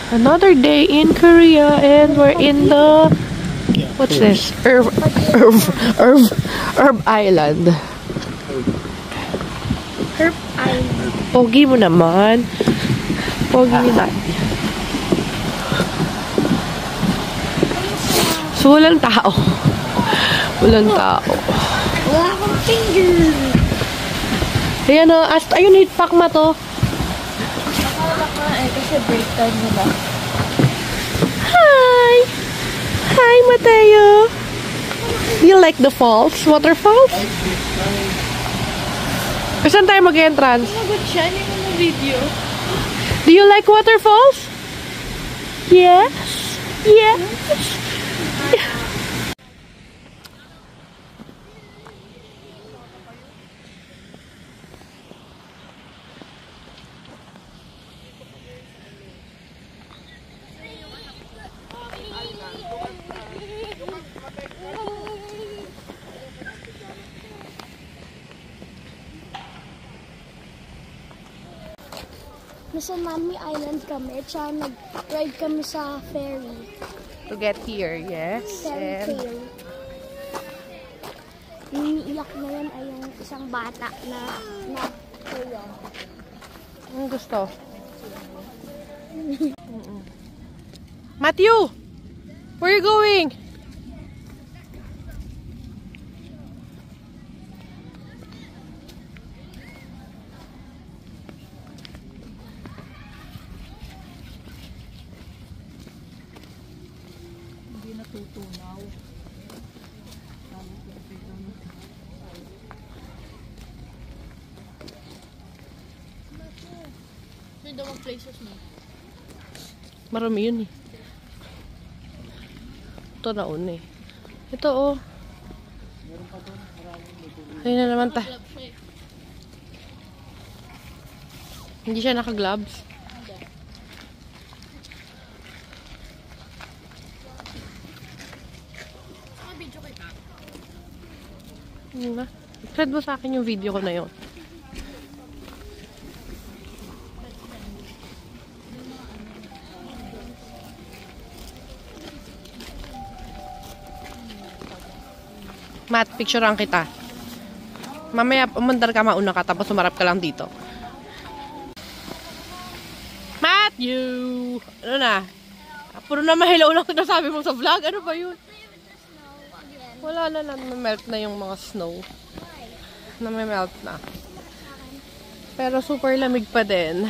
Another day in Korea and we're in the what's this? Herb Island. Herb Island. Pogi mo naman. Pogi ni Daddy. So walang tao. Walang tao. Wala akong finger. Ayan o, ayun, hitpack ma to. Nakala ka kasi break time nila. Hi! Hi, Mateo! Do you like the falls? Waterfalls? Saan tayo mag-entrance? Magot siya, hindi mo na video. Do you like waterfalls? Yes? Yes? Nasa Nami Island kami, tsaka nag-ride kami sa ferry. To get here, yes. Fairy And tale. Iniiyak na yun ay yung isang bata na kuya. anong gusto? Matthew! Where are you going? Hindi natutunaw. May damang places mo. Marami yun eh. Ito na una eh. Ito oh. Ayun na naman ta. Hindi siya naka-gloves. Send mo sa akin yung video ko na yun. Matt, picturean kita. Mamaya, umandar ka, mauna ka, tapos sumarap ka lang dito. Matthew! Ano na? Puro na mahilaw lang sinasabi mo sa vlog. Ano ba yun? Wala na, melt na yung mga snow. Melt na. Pero super lamig pa din.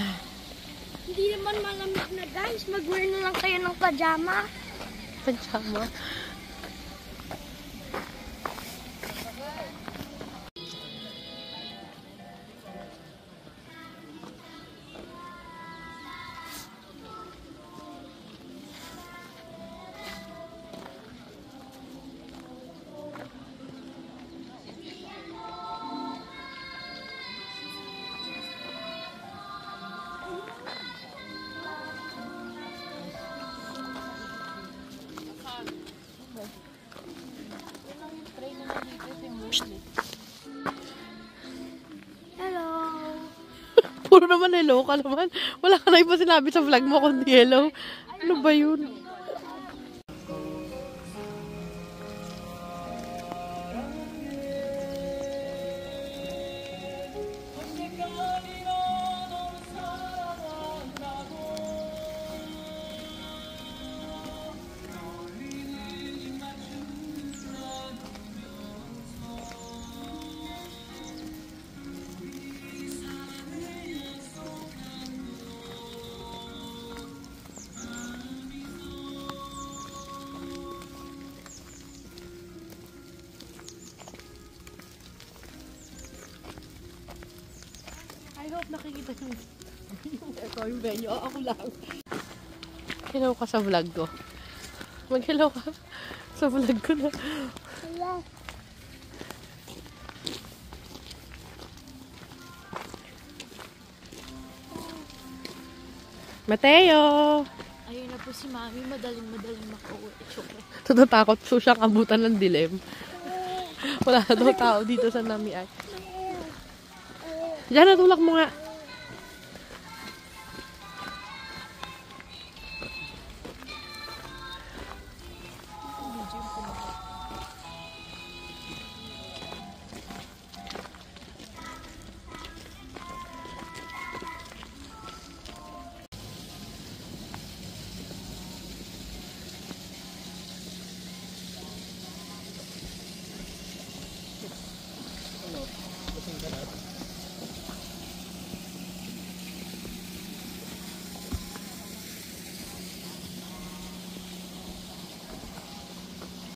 Hindi naman malamig na guys. Mag-wear na lang kayo ng pajama. Pajama? Hello. Puro naman hello ka naman. Wala ka na iba sinabi sa vlog mo kundi hello. Ano ba yun? I hope nakikita nyo. Ito yung venue. Ako lang. Hello ka sa vlog ko. Mag-hello ka sa vlog ko na. Hello. Mateo! Ayun na po si Mami. Madaling makauwi. Tatatakot po siyang abutan ng dilim. Wala na daw tao dito sa Nami ay. Diyan, natulak mo nga.